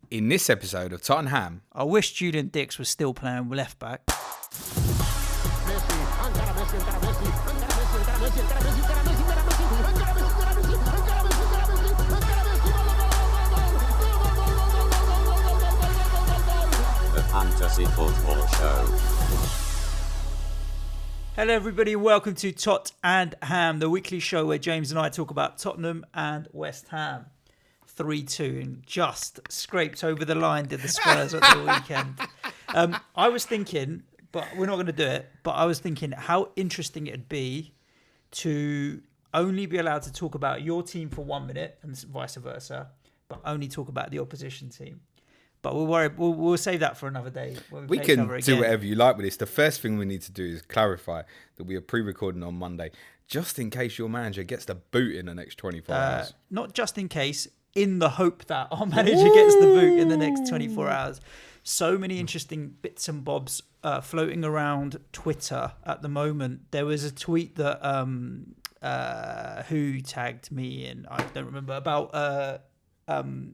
In this episode of TOT&HAM, I wish Julian Dix was still playing left back. The Fantasy Football Show. Hello everybody, welcome to TOT&HAM, the weekly show where James and I talk about Tottenham and West Ham. 3-2 and just scraped over the line did the Spurs at the weekend. I was thinking, but we're not going to do it, but I was thinking how interesting it'd be to only be allowed to talk about your team for 1 minute and vice versa, but only talk about the opposition team. But we'll save that for another day. We can do whatever you like with this. The first thing we need to do is clarify that we are pre-recording on Monday, just in case your manager gets the boot in the next 24 hours. Not just in case, in the hope that our manager gets the boot in the next 24 hours. So many interesting bits and bobs floating around Twitter at the moment. There was a tweet that who tagged me in, I don't remember, about Sean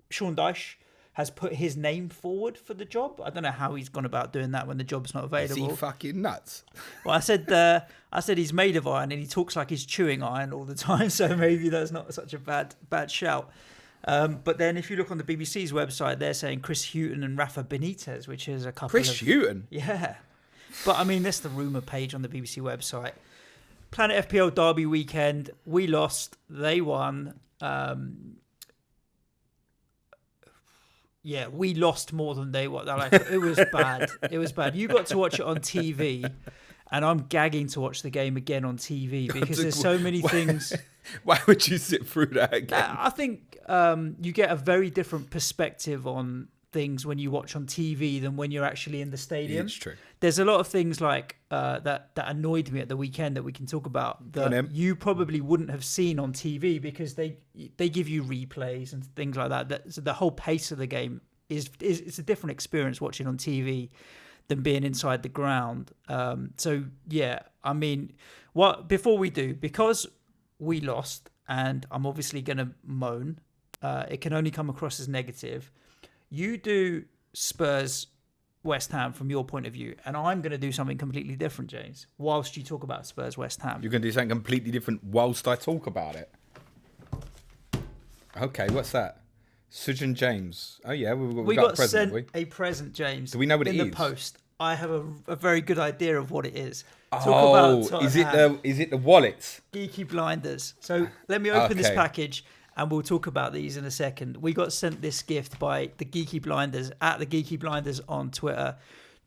Dyche has put his name forward for the job. I don't know how he's gone about doing that when the job's not available. Is he fucking nuts? Well, I said he's made of iron and he talks like he's chewing iron all the time, so maybe that's not such a bad shout. But then if you look on the BBC's website, they're saying Chris Hughton and Rafa Benitez, which is a couple Chris Hughton? Yeah. But I mean, that's the rumour page on the BBC website. PlanetFPL derby weekend, we lost, they won. Yeah, we lost more than they won. It was bad. It was bad. You got to watch it on TV, and I'm gagging to watch the game again on TV because there's so many things. Why would you sit through that again? I think you get a very different perspective on things when you watch on TV than when you're actually in the stadium. It's true. There's a lot of things like that annoyed me at the weekend that we can talk about that you probably wouldn't have seen on TV because they give you replays and things like that. So the whole pace of the game is it's a different experience watching on TV than being inside the ground. So yeah, I mean, before we do, because we lost, and I'm obviously going to moan, it can only come across as negative. You do Spurs West Ham from your point of view, and I'm going to do something completely different, James, whilst you talk about Spurs West Ham. You're going to do something completely different whilst I talk about it? Okay, what's that? Sujan James. Oh yeah, we got a present, sent a present, James. Do we know what it is? In the post. I have a very good idea of what it is. Is it the wallets? Geeky Blinders. So let me open this package and we'll talk about these in a second. We got sent this gift by the Geeky Blinders, at the Geeky Blinders on Twitter.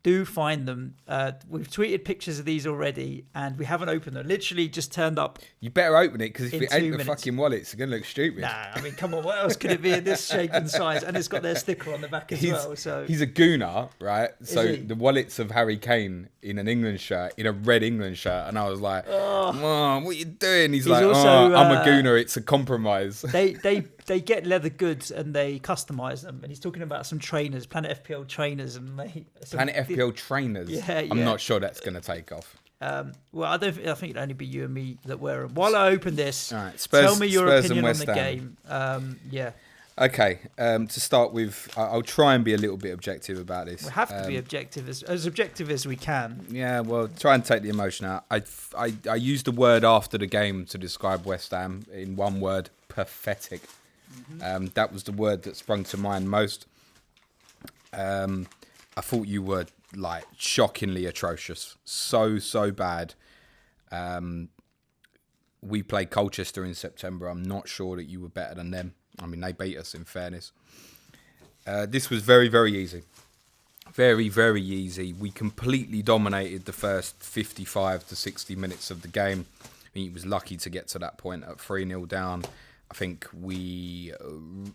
Do find them. We've tweeted pictures of these already and we haven't opened them. Literally just turned up. You better open it because if it ain't the minutes. fucking wallet, it's going to look stupid. Nah, I mean, come on. What else could it be in this shape and size? And it's got their sticker on the back as well. So he's a gooner, right? So the wallets of Harry Kane in an England shirt, in a red England shirt. And I was like, Mom, what are you doing? He's like, also, I'm a gooner. It's a compromise. They get leather goods and they customise them. And he's talking about some trainers, PlanetFPL trainers. PlanetFPL trainers? Yeah. I'm not sure that's going to take off. Well, I think it'd only be you and me that wear them. While I open this, right, tell me your Spurs opinion on the Ham. game. Yeah. Okay, to start with, I'll try and be a little bit objective about this. We have to be objective, as objective as we can. Yeah, well, try and take the emotion out. I used the word after the game to describe West Ham in one word: pathetic. Mm-hmm. That was the word that sprung to mind most. I thought you were like shockingly atrocious, so bad. We played Colchester in September. I'm not sure that you were better than them. I mean, they beat us, in fairness. This was very, very easy. Very, very easy. We completely dominated the first 55 to 60 minutes of the game. I mean, he was lucky to get to that point at 3-0 down. I think we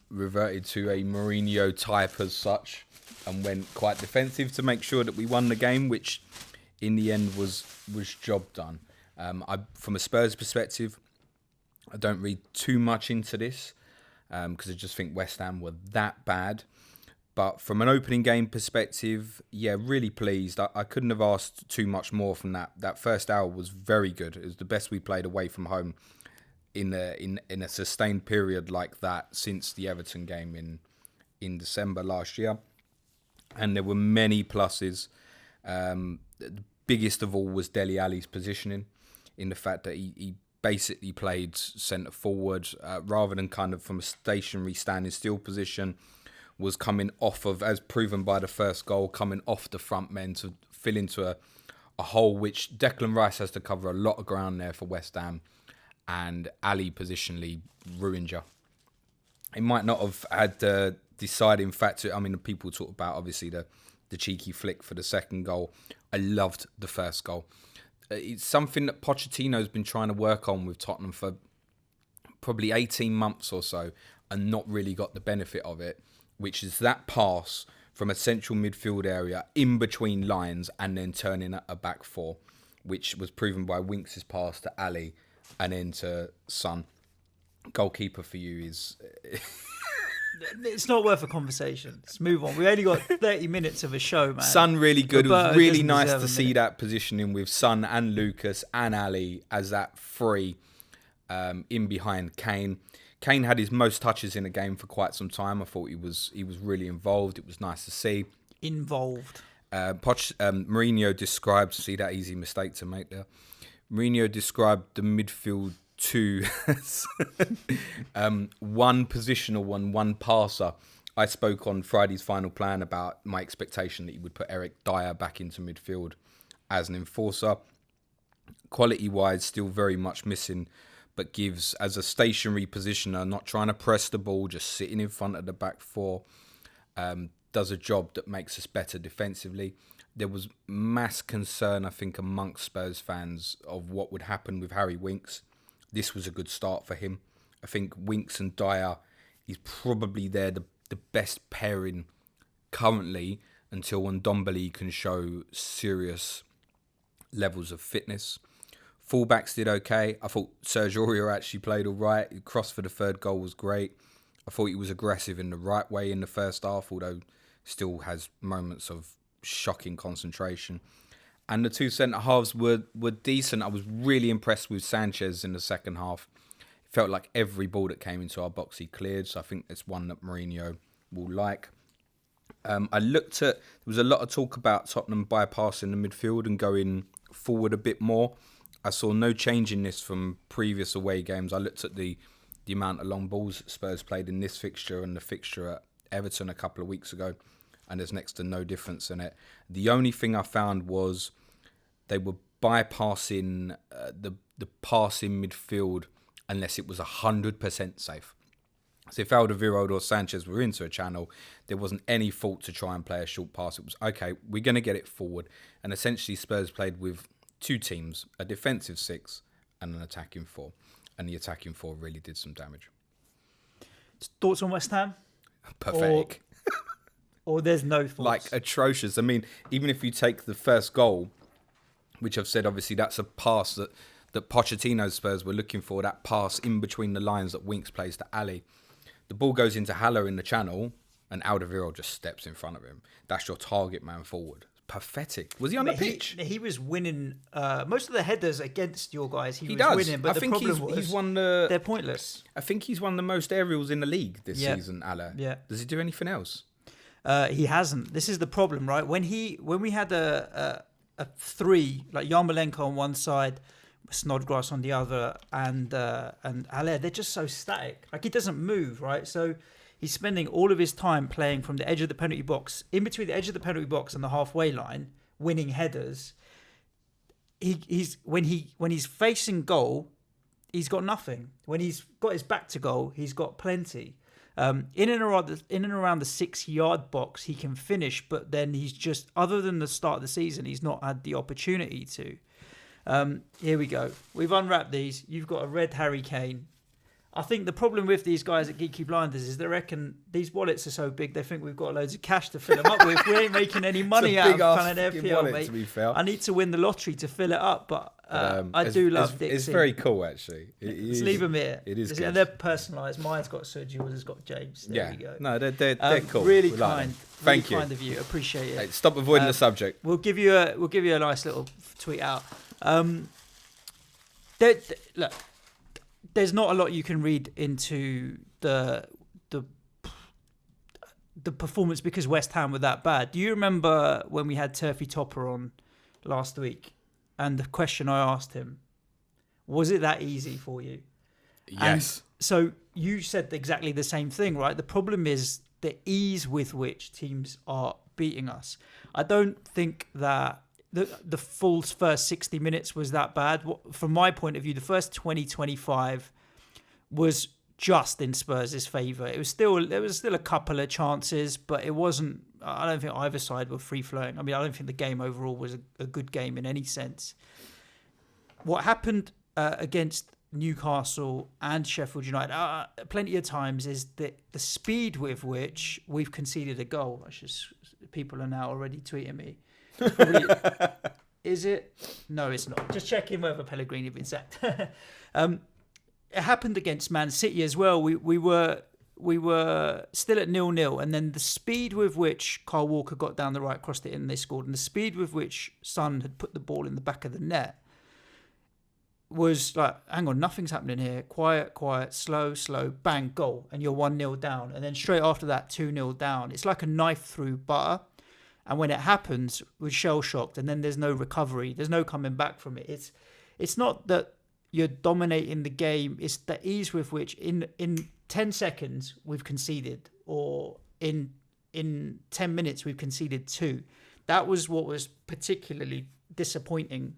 reverted to a Mourinho type as such and went quite defensive to make sure that we won the game, which in the end was job done. From a Spurs perspective, I don't read too much into this because I just think West Ham were that bad. But from an opening game perspective, yeah, really pleased. I couldn't have asked too much more from that. That first hour was very good. It was the best we played away from home in a sustained period like that since the Everton game in December last year. And there were many pluses. The biggest of all was Dele Alli's positioning, in the fact that he basically played centre forward rather than kind of from a stationary standing still position, was coming off of, as proven by the first goal, coming off the front men to fill into a hole which Declan Rice has to cover a lot of ground there for West Ham, and Ali positionally ruined you. It might not have had the deciding factor. I mean, people talk about obviously the cheeky flick for the second goal. I loved the first goal. It's something that Pochettino's been trying to work on with Tottenham for probably 18 months or so and not really got the benefit of it, which is that pass from a central midfield area in between lines and then turning at a back four, which was proven by Winks' pass to Ali and then to Son. Goalkeeper for you is... It's not worth a conversation. Let's move on. We only got 30 minutes of a show, man. Son really good. Roberto, it was really nice to see minute. that positioning with Son and Lucas and Ali as that three in behind Kane. Kane had his most touches in a game for quite some time. I thought he was really involved. It was nice to see. Involved. Mourinho described, see that easy mistake to make there. Mourinho described the midfield two as one positional one passer. I spoke on Friday's Final Plan about my expectation that he would put Eric Dyer back into midfield as an enforcer. Quality-wise, still very much missing, but gives, as a stationary positioner, not trying to press the ball, just sitting in front of the back four, does a job that makes us better defensively. There was mass concern, I think, amongst Spurs fans of what would happen with Harry Winks. This was a good start for him. I think Winks and Dyer is probably the best pairing currently until Ndombele can show serious levels of fitness. Fullbacks did okay. I thought Serge Aurier actually played all right. He crossed for the third goal was great. I thought he was aggressive in the right way in the first half, although still has moments of shocking concentration. And the two centre-halves were decent. I was really impressed with Sanchez in the second half. It felt like every ball that came into our box he cleared, so I think it's one that Mourinho will like. I looked at... There was a lot of talk about Tottenham bypassing the midfield and going forward a bit more. I saw no change in this from previous away games. I looked at the amount of long balls Spurs played in this fixture and the fixture at Everton a couple of weeks ago, and there's next to no difference in it. The only thing I found was they were bypassing the passing midfield unless it was 100% safe. So if Alderweireld or Sanchez were into a channel, there wasn't any fault to try and play a short pass. It was, okay, we're going to get it forward. And essentially Spurs played with two teams, a defensive six and an attacking four. And the attacking four really did some damage. Thoughts on West Ham? Pathetic. Or there's no thoughts? Like, atrocious. I mean, even if you take the first goal, which I've said, obviously, that's a pass that Pochettino's Spurs were looking for, that pass in between the lines that Winks plays to Ali. The ball goes into Haller in the channel, and Alderweireld just steps in front of him. That's your target man forward. Pathetic. Was he on the pitch? He was winning most of the headers against your guys. He was does. winning, but I the think problem he's won the... they're pointless. I think he's won the most aerials in the league this season, Haller. Yeah. Does he do anything else? He hasn't. This is the problem, right? When we had a three, like Yarmolenko on one side, Snodgrass on the other, and Haller, they're just so static. Like, he doesn't move, right? So he's spending all of his time playing from the edge of the penalty box, in between the edge of the penalty box and the halfway line, winning headers. When he's facing goal, he's got nothing. When he's got his back to goal, he's got plenty. In and around the 6-yard box, he can finish, but then he's just, other than the start of the season, he's not had the opportunity to. Here we go. We've unwrapped these. You've got a red Harry Kane. I think the problem with these guys at Geeky Blinders is they reckon these wallets are so big they think we've got loads of cash to fill them up with. We ain't making any money out of PlanetFPL, mate. To be fair. I need to win the lottery to fill it up, but I do love Dixie. It's very cool, actually. Let's leave them here. It is good. And they're personalised. Mine's got Serge, yours has got James. There we go. No, they're cool. Really we kind. Like Thank you. Kind of you. Appreciate it. Hey, stop avoiding the subject. We'll give you a nice little tweet out. Look, there's not a lot you can read into the the performance because West Ham were that bad. Do you remember when we had Turfy Topper on last week, and the question I asked him, was it that easy for you? Yes. And so you said exactly the same thing, right? The problem is the ease with which teams are beating us. I don't think that the full first 60 minutes was that bad. From my point of view, the first 20-25 was just in Spurs' favour. There was still a couple of chances, but it wasn't. I don't think either side were free flowing. I mean, I don't think the game overall was a good game in any sense. What happened against Newcastle and Sheffield United plenty of times is that the speed with which we've conceded a goal. People are now already tweeting me. Is it? No, it's not. Just checking whether Pellegrini had been sacked. It happened against Man City as well. We were still at 0-0, and then the speed with which Kyle Walker got down the right, crossed it in, and they scored, and the speed with which Son had put the ball in the back of the net was like, hang on, nothing's happening here. Quiet, slow, bang, goal, and you're 1-0 down, and then straight after that 2-0 down. It's like a knife through butter, and when it happens, we're shell shocked, and then there's no recovery. There's no coming back from it. It's not that you're dominating the game. It's the ease with which in 10 seconds we've conceded, or in 10 minutes we've conceded 2. That was what was particularly disappointing.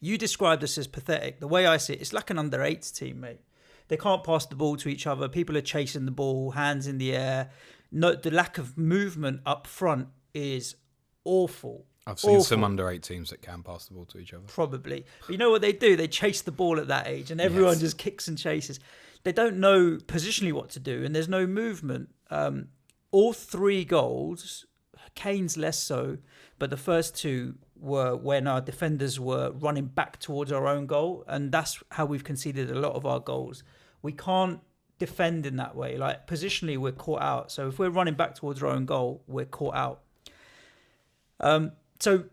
You described us as pathetic. The way I see it, it's like an under-8s team, mate. They can't pass the ball to each other. People are chasing the ball, hands in the air. No, the lack of movement up front is awful. I've seen some under-8 teams that can pass the ball to each other. Probably. But you know what they do? They chase the ball at that age, and everyone just kicks and chases. They don't know positionally what to do, and there's no movement. All 3 goals, Kane's less so, but the first 2 were when our defenders were running back towards our own goal, and that's how we've conceded a lot of our goals. We can't defend in that way. Like, positionally, we're caught out. So if we're running back towards our own goal, we're caught out. So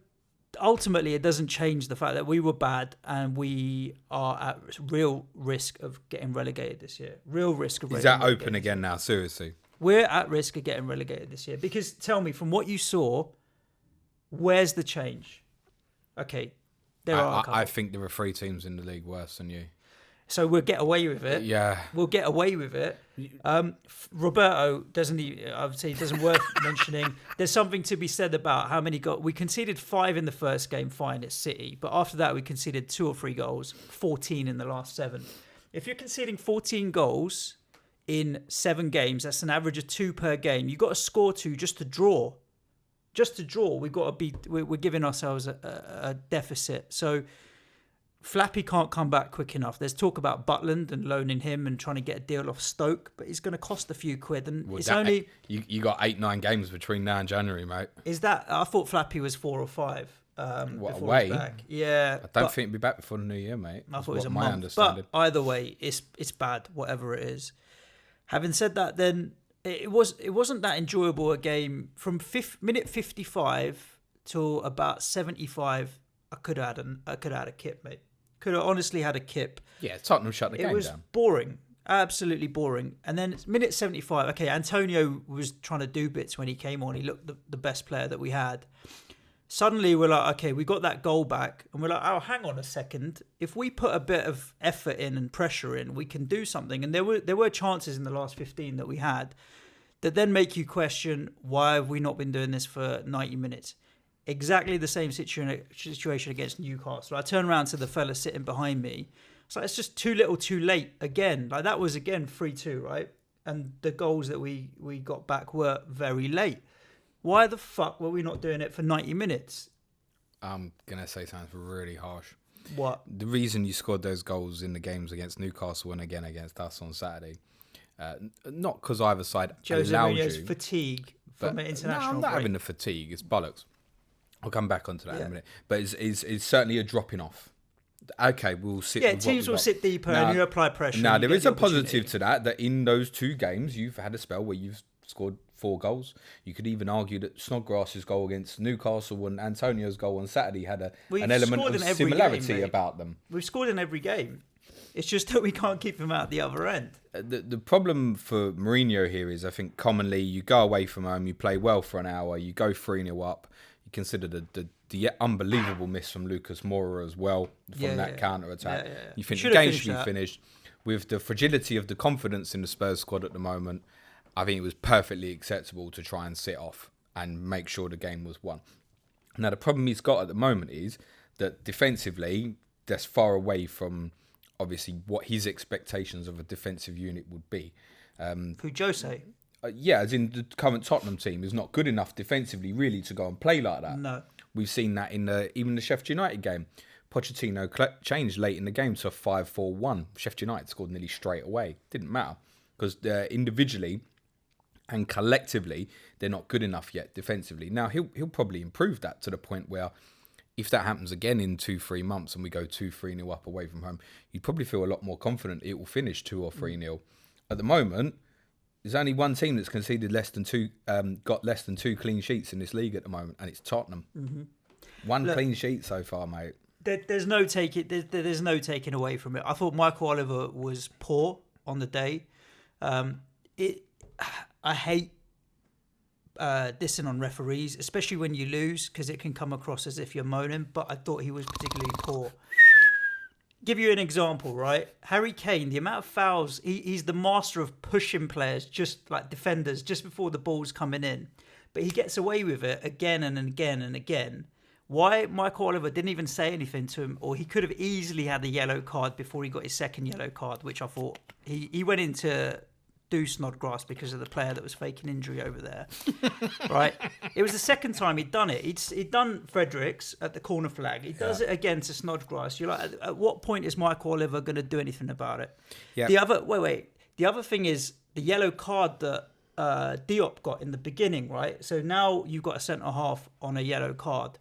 ultimately, it doesn't change the fact that we were bad and we are at real risk of getting relegated this year. Real risk of. Is that open again now? Seriously, we're at risk of getting relegated this year, because tell me, from what you saw, where's the change? Okay, there are. I think there are 3 teams in the league worse than you. So we'll get away with it. Yeah, we'll get away with it. Roberto doesn't. I would say it doesn't worth mentioning. There's something to be said about how many goals we conceded. 5 in the first game, fine, it's City, but after that we conceded 2 or 3 goals. 14 in the last 7. If you're conceding 14 goals in 7 games, that's an average of 2 per game. You got to score 2 just to draw. Just to draw, we've got to be. We're giving ourselves a deficit. So Flappy can't come back quick enough. There's talk about Butland and loaning him and trying to get a deal off Stoke, but it's going to cost a few quid. And it's only you got 8-9 games between now and January, mate. Is that? I thought Flappy was 4 or 5. What, away? Back. Yeah, I don't think he'll be back before the new year, mate. I thought it was a month. But either way, it's bad, whatever it is. Having said that, then it wasn't that enjoyable a game from minute 55 till about 75. I could have had a kip, mate. Could have honestly had a kip. Yeah, Tottenham shut the game down. It was boring, absolutely boring. And then it's minute 75. Okay, Antonio was trying to do bits when he came on. He looked the best player that we had. Suddenly we're like, okay, we got that goal back, and we're like, oh, hang on a second. If we put a bit of effort in and pressure in, we can do something. And there were chances in the last 15 that we had that then make you question, why have we not been doing this for 90 minutes? Exactly the same situation against Newcastle. I turn around to the fella sitting behind me. It's like, it's just too little too late again. Like, that was again 3-2, right? And the goals that we got back were very late. Why the fuck were we not doing it for 90 minutes? I'm going to say something really harsh. What? The reason you scored those goals in the games against Newcastle and again against us on Saturday, not because either side Jose allowed Mourinho's you. fatigue from an international No, I'm not break. having the fatigue. It's bollocks. I'll come back onto that in a minute. But it's certainly a dropping off. Okay, we'll sit. Yeah, teams will sit deeper and you apply pressure. Now, there is a positive to that in those 2 games, you've had a spell where you've scored 4 goals. You could even argue that Snodgrass's goal against Newcastle and Antonio's goal on Saturday had an element of similarity about them. We've scored in every game. It's just that we can't keep him out the other end. The problem for Mourinho here is, I think, commonly you go away from home, you play well for an hour, you go 3-0 up. You consider the unbelievable miss from Lucas Moura as well from that counter-attack. You think the game should be finished. With the fragility of the confidence in the Spurs squad at the moment, I think it was perfectly acceptable to try and sit off and make sure the game was won. Now, the problem he's got at the moment is that defensively, that's far away from, obviously, what his expectations of a defensive unit would be. Who, Jose? Yeah, as in the current Tottenham team is not good enough defensively, really, to go and play like that. No. We've seen that in even the Sheffield United game. Pochettino changed late in the game to a 5-4-1. Sheffield United scored nearly straight away. Didn't matter because individually and collectively they're not good enough yet defensively. Now he'll probably improve that to the point where if that happens again in 2-3 months and we go 2-3-0 up away from home, you'd probably feel a lot more confident it will finish 2 or 3-0. At the moment, there's only one team that's conceded got less than 2 clean sheets in this league at the moment, and it's Tottenham. Mm-hmm. One clean sheet so far, mate. There's no taking away from it. I thought Michael Oliver was poor on the day. I hate dissing on referees, especially when you lose, because it can come across as if you're moaning. But I thought he was particularly poor. Give you an example, right? Harry Kane, the amount of fouls, he's the master of pushing players, just like defenders, just before the ball's coming in. But he gets away with it again and again and again. Why Michael Oliver didn't even say anything to him, or he could have easily had a yellow card before he got his second yellow card, which I thought he went into do Snodgrass because of the player that was faking injury over there. Right? It was the second time he'd done it. He'd done Fredericks at the corner flag. He does it again to Snodgrass. You're like, at what point is Michael Oliver going to do anything about it? Yeah. The other thing is the yellow card that Diop got in the beginning, right? So now you've got a centre half on a yellow card.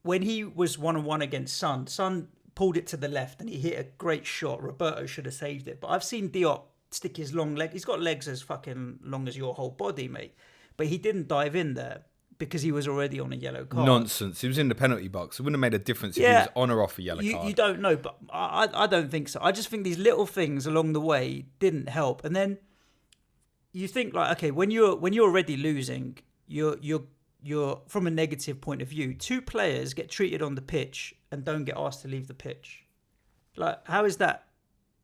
When he was 1-on-1 against Son pulled it to the left and he hit a great shot. Roberto should have saved it. But I've seen Diop stick his long leg. He's got legs as fucking long as your whole body, mate. But he didn't dive in there because he was already on a yellow card. Nonsense. He was in the penalty box. It wouldn't have made a difference if he was on or off a yellow card. You don't know, but I don't think so. I just think these little things along the way didn't help. And then you think, like, okay, when you're already losing, you're from a negative point of view, 2 players get treated on the pitch and don't get asked to leave the pitch. Like, how is that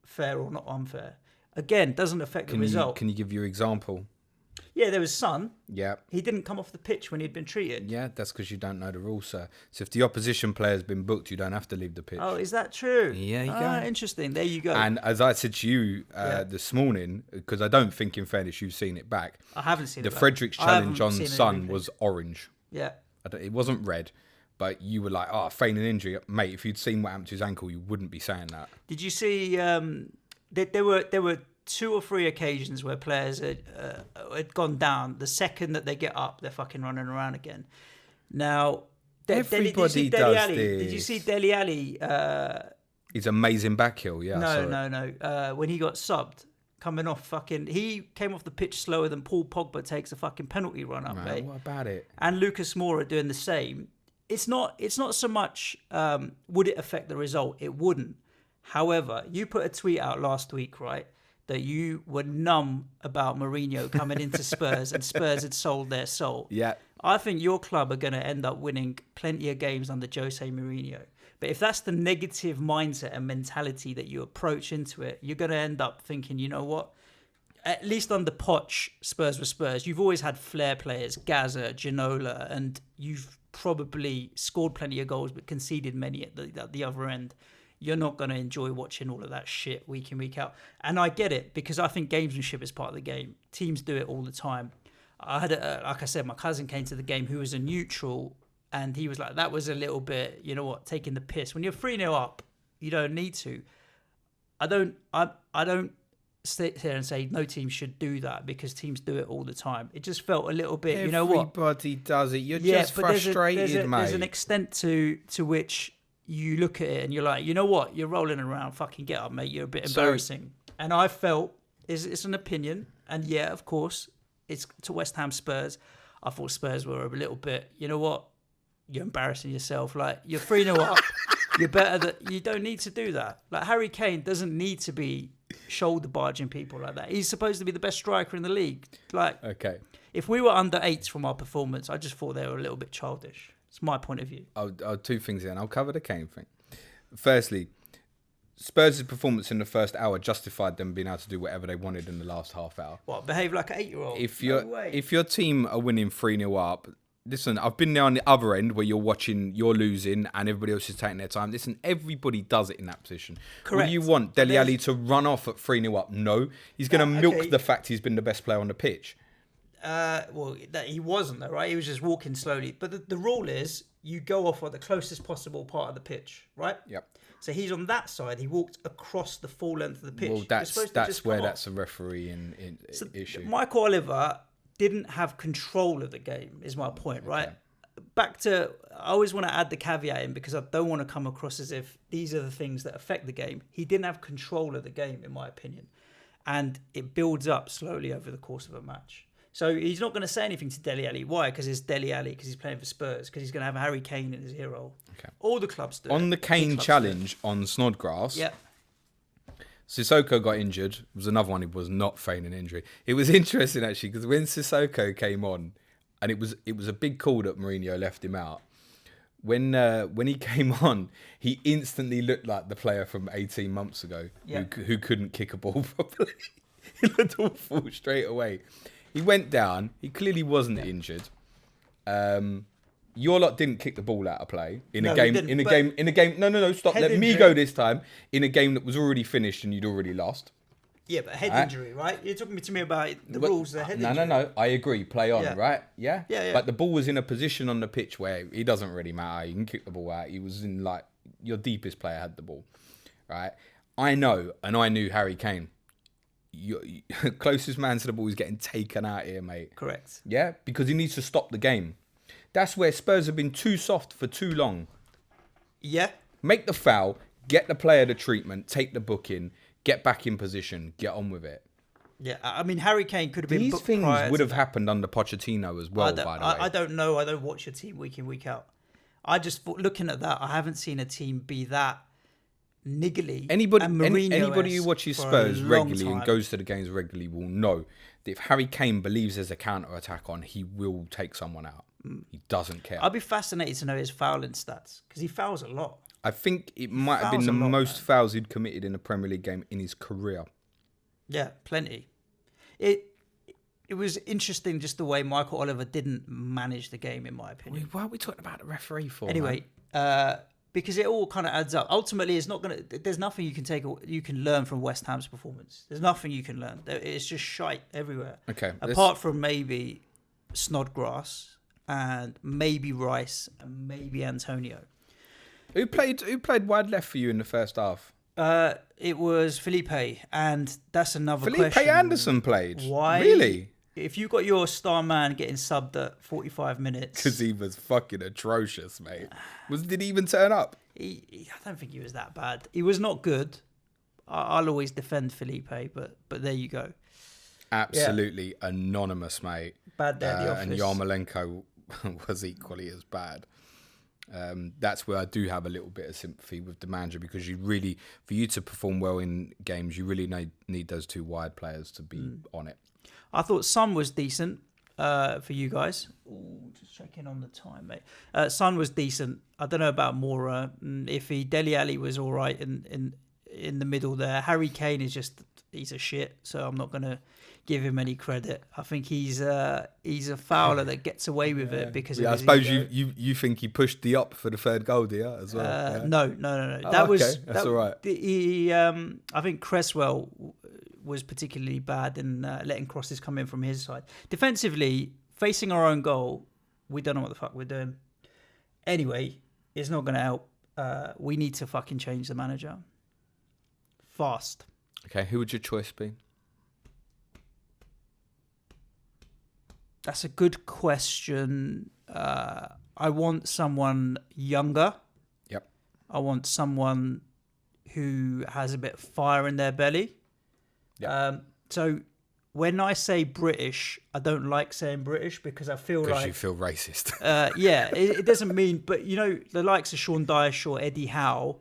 fair or not unfair? Again, doesn't affect the result. Can you give your example? Yeah, there was Son. Yeah. He didn't come off the pitch when he'd been treated. Yeah, that's because you don't know the rules, sir. So if the opposition player's been booked, you don't have to leave the pitch. Oh, is that true? Yeah, you go. Interesting. There you go. And as I said to you this morning, because I don't think, in fairness, you've seen it back. I haven't seen it back. The Fredericks challenge on Son was orange. Yeah. It wasn't red. But you were like, feigning injury. Mate, if you'd seen what happened to his ankle, you wouldn't be saying that. Did you see there were 2 or 3 occasions where players had gone down. The second that they get up, they're fucking running around again. Now, everybody does this. Did you see Dele Alli? His amazing back heel, yeah. No. When he got subbed, coming off he came off the pitch slower than Paul Pogba takes a fucking penalty run up, mate. What about it? And Lucas Moura doing the same. It's not so much would it affect the result? It wouldn't. However, you put a tweet out last week, right, that you were numb about Mourinho coming into Spurs and Spurs had sold their soul. Yeah. I think your club are going to end up winning plenty of games under Jose Mourinho. But if that's the negative mindset and mentality that you approach into it, you're going to end up thinking, you know what? At least under Poch, Spurs were Spurs. You've always had flair players, Gaza, Ginola, and you've probably scored plenty of goals but conceded many at the other end. You're not going to enjoy watching all of that shit week in, week out. And I get it, because I think gamesmanship is part of the game. Teams do it all the time. I had, like I said, my cousin came to the game who was a neutral, and he was like, that was a little bit, you know what, taking the piss. When you're 3-0 up, you don't need to. I don't sit here and say no team should do that, because teams do it all the time. It just felt a little bit, you know what? Everybody does it. You're just frustrated, mate. There's an extent to which you look at it and you're like, you know what? You're rolling around. Fucking get up, mate. You're a bit embarrassing. And I felt, it's an opinion. And yeah, of course, it's to West Ham Spurs. I thought Spurs were a little bit, you know what? You're embarrassing yourself. Like, you're 3-0 up. You're better that you don't need to do that. Like Harry Kane doesn't need to be shoulder barging people like that. He's supposed to be the best striker in the league. Like, Okay. if we were under 8s from our performance, I just thought they were a little bit childish. It's my point of view. I'll two things then. I'll cover the Kane thing. Firstly, Spurs' performance in the first hour justified them being able to do whatever they wanted in the last half hour. What, behave like an 8-year-old? If your team are winning 3-0 up, listen, I've been there on the other end where you're losing, and everybody else is taking their time. Listen, everybody does it in that position. Correct. What do you want? Dele Alli to run off at 3-0 up? No. He's going to milk the fact he's been the best player on the pitch. He wasn't though, right? He was just walking slowly. But the rule is you go off on the closest possible part of the pitch, right? Yep. So he's on that side. He walked across the full length of the pitch. Well, that's where that's a referee issue. Michael Oliver didn't have control of the game, is my point, right? Back to, I always want to add the caveat in because I don't want to come across as if these are the things that affect the game. He didn't have control of the game, in my opinion. And it builds up slowly over the course of a match. So he's not going to say anything to Dele Alli. Why? Because it's Dele Alli, because he's playing for Spurs, because he's going to have Harry Kane in his hero. Okay. All the clubs do on the Kane challenge on Snodgrass, Sissoko got injured. It was another one who was not feigning injury. It was interesting, actually, because when Sissoko came on, and it was a big call that Mourinho left him out, when he came on, he instantly looked like the player from 18 months ago who couldn't kick a ball properly. He looked awful straight away. He went down. He clearly wasn't injured. Your lot didn't kick the ball out of play in a game. No, stop. Let me go this time. In a game that was already finished and you'd already lost. Yeah, but head injury, right? You're talking to me about the rules. The head injury. No. I agree. Play on, right? Yeah? Yeah. But the ball was in a position on the pitch where it doesn't really matter. You can kick the ball out. He was in your deepest player had the ball, right? I know, and I knew Harry Kane. Your closest man to the ball is getting taken out here, mate. Correct. Yeah, because he needs to stop the game. That's where Spurs have been too soft for too long. Yeah. Make the foul, get the player the treatment, take the booking, get back in position, get on with it. Yeah, I mean, Harry Kane could have been. These things would have happened under Pochettino as well, by the way. I don't know. I don't watch your team week in, week out. I just thought, looking at that, I haven't seen a team be that niggly. Anybody who watches Spurs regularly and goes to the games regularly will know that if Harry Kane believes there's a counter-attack on, he will take someone out. He doesn't care. I'd be fascinated to know his fouling stats because he fouls a lot. I think it might have been the most fouls he'd committed in a Premier League game in his career. Yeah, plenty. It was interesting just the way Michael Oliver didn't manage the game, in my opinion. Why are we talking about the referee for? Anyway, because it all kind of adds up. Ultimately, it's not gonna. There's nothing you can learn from West Ham's performance. There's nothing you can learn. It's just shite everywhere. Okay. Apart from maybe Snodgrass and maybe Rice and maybe Antonio. Who played wide left for you in the first half? It was Felipe, and that's another question. Felipe Anderson played. Why? Really? If you got your star man getting subbed at 45 minutes, because he was fucking atrocious, mate. Did he even turn up? I don't think he was that bad. He was not good. I'll always defend Felipe, but there you go. Absolutely anonymous, mate. Bad there at the office. And Yarmolenko was equally as bad. That's where I do have a little bit of sympathy with the manager, because for you to perform well in games, you really need those two wide players to be on it. I thought Son was decent for you guys. Ooh, just checking on the time, mate. Son was decent. I don't know about Mora. If Dele Alli was all right in the middle there. Harry Kane he's a shit, so I'm not going to give him any credit. I think he's a fouler that gets away with it because. I suppose you think he pushed the up for the third goal, do you, as well? No. That's all right. I think Cresswell was particularly bad in letting crosses come in from his side. Defensively, facing our own goal, we don't know what the fuck we're doing. Anyway, it's not going to help. We need to fucking change the manager. Fast. Okay, who would your choice be? That's a good question. I want someone younger. Yep. I want someone who has a bit of fire in their belly. Yep. So when I say British, I don't like saying British because I feel like you feel racist. yeah, it doesn't mean. But the likes of Sean Dyche or Eddie Howe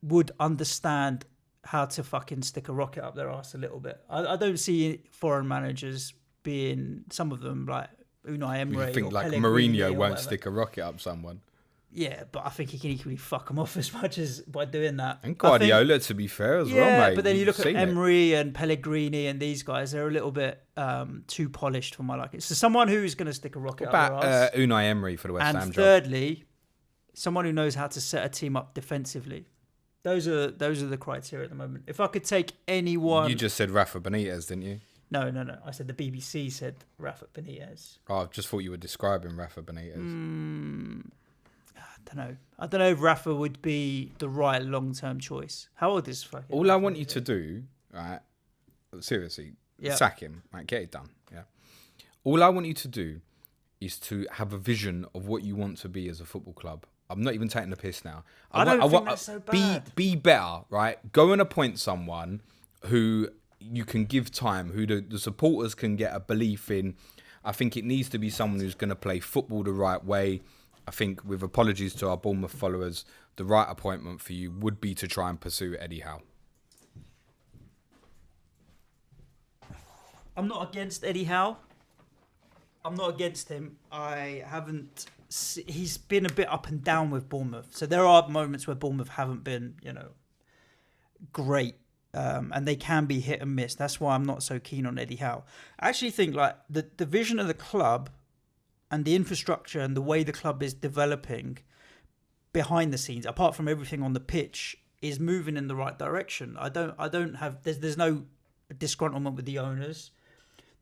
would understand how to fucking stick a rocket up their ass a little bit. I don't see foreign managers being, some of them like Unai Emery. You think or like Pellegrini Mourinho or won't whatever. stick a rocket up someone? Yeah, but I think he can equally fuck them off as much as by doing that. And Guardiola, to be fair, as well, mate. But then you We've look at seen it. Emery and Pellegrini and these guys; they're a little bit too polished for my liking. So someone who's going to stick a rocket What up about their ass. Unai Emery for the West Ham And job? thirdly, someone who knows how to set a team up defensively. Those are the criteria at the moment. If I could take anyone, You just said Rafa Benitez, didn't you? no. I said the BBC said Rafa Benitez. Oh, I just thought you were describing Rafa Benitez. I don't know if Rafa would be the right long-term choice. How old is fucking? All I want you to do, right? Seriously, Yeah. sack him. Right, get it done. Yeah. All I want you to do is to have a vision of what you want to be as a football club. I'm not even taking the piss now. I don't think that's so bad. Be better, right? Go and appoint someone who you can give time, who the supporters can get a belief in. I think it needs to be someone who's going to play football the right way. I think, with apologies to our Bournemouth followers, the right appointment for you would be to try and pursue Eddie Howe. I'm not against Eddie Howe. I'm not against him. He's been a bit up and down with Bournemouth. So there are moments where Bournemouth haven't been, great. And they can be hit and miss. That's why I'm not so keen on Eddie Howe. I actually think like the vision of the club and the infrastructure and the way the club is developing behind the scenes, apart from everything on the pitch, is moving in the right direction. There's no disgruntlement with the owners.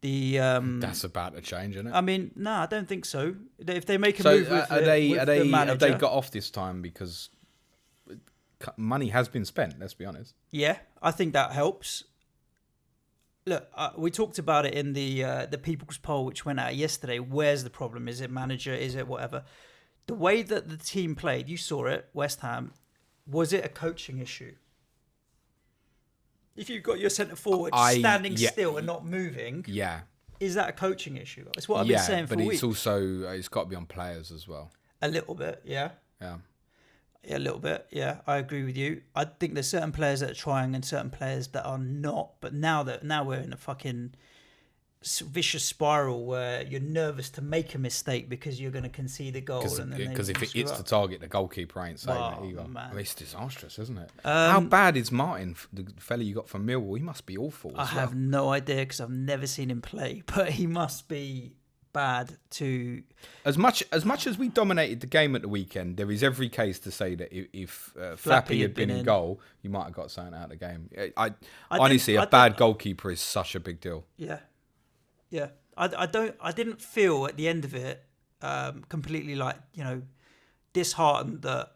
That's about to change, isn't it? I mean, no, I don't think so. If they make a So move with the manager, have they got off this time because money has been spent? Let's be honest. Yeah, I think that helps. Look, we talked about it in the People's Poll, which went out yesterday. Where's the problem? Is it manager? Is it whatever? The way that the team played, you saw it, West Ham, was it a coaching issue? If you've got your centre forward standing still and not moving, is that a coaching issue? That's what I've been saying for weeks. But it's also, it's got to be on players as well. A little bit, yeah. Yeah. A little bit, yeah. I agree with you. I think there's certain players that are trying and certain players that are not. But now we're in a fucking vicious spiral where you're nervous to make a mistake because you're going to concede a goal. Because if it hits the target, the goalkeeper ain't saving it either. Man. I mean, it's disastrous, isn't it? How bad is Martin, the fella you got from Millwall? He must be awful. I have no idea because I've never seen him play, but he must be bad to. As much as we dominated the game at the weekend, there is every case to say that if Flappy had been in goal, you might have got something out of the game. Honestly, a bad goalkeeper is such a big deal. Yeah. Yeah, I didn't feel at the end of it completely disheartened that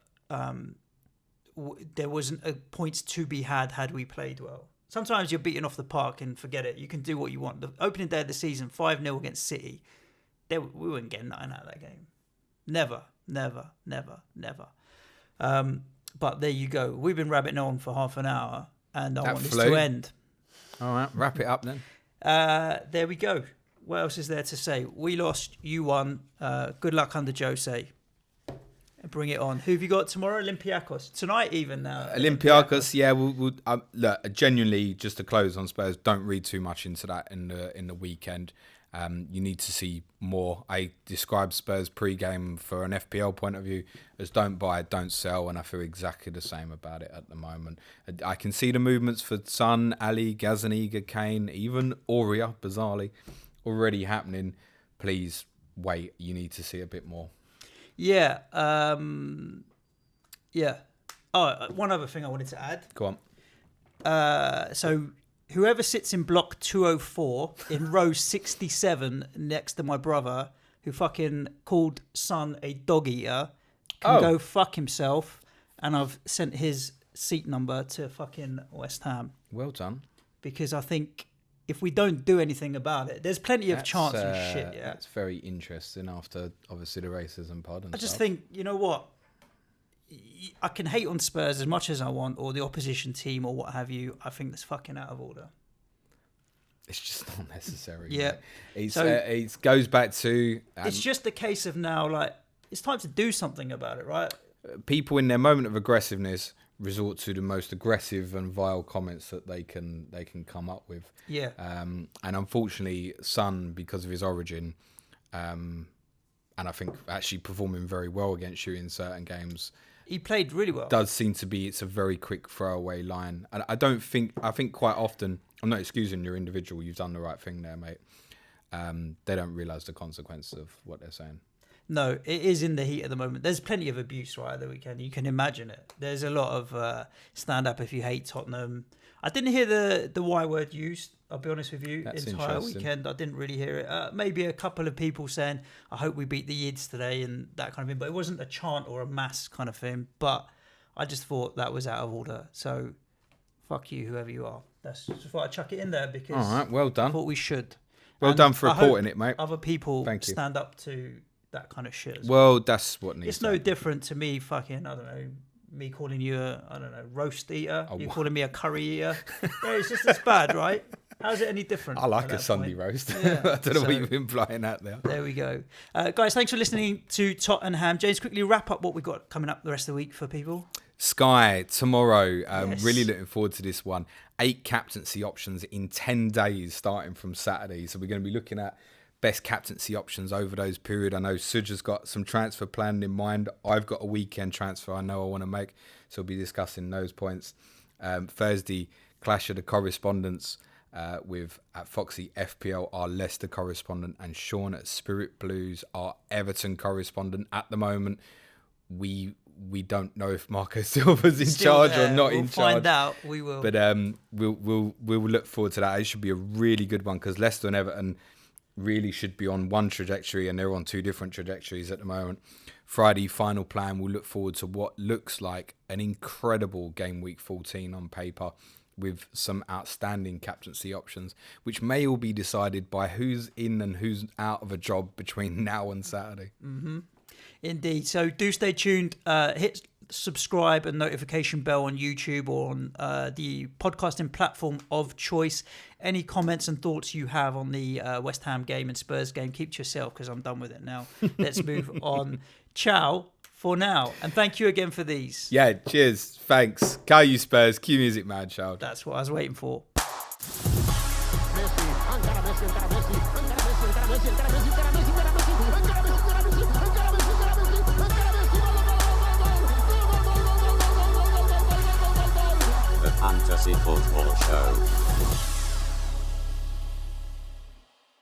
there wasn't points to be had we played well. Sometimes you're beaten off the park and forget it. You can do what you want. The opening day of the season, 5-0 against City, we weren't getting nothing out of that game. Never. But there you go. We've been rabbiting on for half an hour, and I want this to end. All right, wrap it up then. There we go. What else is there to say? We lost, you won. Good luck under Jose. Bring it on. Who have you got tomorrow? Olympiacos. Tonight even now. Olympiacos, yeah. We'll look, genuinely, just to close on Spurs, don't read too much into that in the weekend. You need to see more. I describe Spurs pre-game for an FPL point of view as don't buy, don't sell, and I feel exactly the same about it at the moment. I can see the movements for Son, Ali, Gazaniga, Kane, even Aurea, bizarrely, already happening. Please wait. You need to see a bit more. Yeah. Yeah. Oh, one other thing I wanted to add. Go on. So whoever sits in block 204 in row 67 next to my brother, who fucking called Son a dog eater, can go fuck himself. And I've sent his seat number to fucking West Ham. Well done. Because I think if we don't do anything about it, there's plenty of chance and shit. Yeah, that's very interesting. After obviously the racism pod and I just stuff. think, you know what? I can hate on Spurs as much as I want, or the opposition team, or what have you. I think that's fucking out of order. it's just not necessary. Yeah. It's, So- it goes back to It's just a case of now, like, it's time to do something about it, right? people in their moment of aggressiveness resort to the most aggressive and vile comments that they can come up with. Yeah. And unfortunately, Son, because of his origin, and I think actually performing very well against you in certain games, He played really well. does seem to be it's a very quick throwaway line. And I think quite often, I'm not excusing your individual, you've done the right thing there, mate. They don't realise the consequences of what they're saying. No, it is in the heat at the moment. There's plenty of abuse right at the weekend. You can imagine it. There's a lot of stand up if you hate Tottenham. I didn't hear the Y word used, I'll be honest with you. That's entire interesting. weekend. I didn't really hear it. Maybe a couple of people saying, I hope we beat the Yids today and that kind of thing. But it wasn't a chant or a mass kind of thing. But I just thought that was out of order. So fuck you, whoever you are. That's just thought I'd chuck it in there because All right, well I done. thought we should. Well And done for I hope reporting it, mate. Other people Thank you. stand up to that kind of shit as Well, that's what needs it's to no happen. different to me fucking, I don't know, me calling you a, I don't know, roast eater. Oh, You what? calling me a curry eater. Yeah, it's just as bad, right? How's it any different? I like at a that Sunday point? roast. Yeah, I don't know what so- you've implying at there. There we go. Guys, thanks for listening to Tot&HAM. James, quickly wrap up what we've got coming up the rest of the week for people. Sky tomorrow. Yes. Really looking forward to this one. 8 captaincy options in 10 days starting from Saturday. So we're going to be looking at best captaincy options over those period. I know Suj has got some transfer planned in mind. I've got a weekend transfer I know I want to make. So we'll be discussing those points. Thursday, Clash of the Correspondents with at Foxy FPL, our Leicester correspondent, and Sean at Spirit Blues, our Everton correspondent. At the moment, we don't know if Marco Silva's in Still charge there. or not we'll in charge. find out. We will. But we'll look forward to that. It should be a really good one because Leicester and Everton really should be on one trajectory and they're on 2 different trajectories at the moment. Friday, final plan. We'll look forward to what looks like an incredible game week 14 on paper with some outstanding captaincy options, which may all be decided by who's in and who's out of a job between now and Saturday. Indeed. So do stay tuned. Hit subscribe and notification bell on YouTube or on the podcasting platform of choice. Any comments and thoughts you have on the West Ham game and Spurs game, keep to yourself because I'm done with it now. Let's move on. Ciao for now. And thank you again for these. Yeah, cheers. Thanks. Call you Spurs. Cue music, man, child. That's what I was waiting for. The Fantasy Football Show.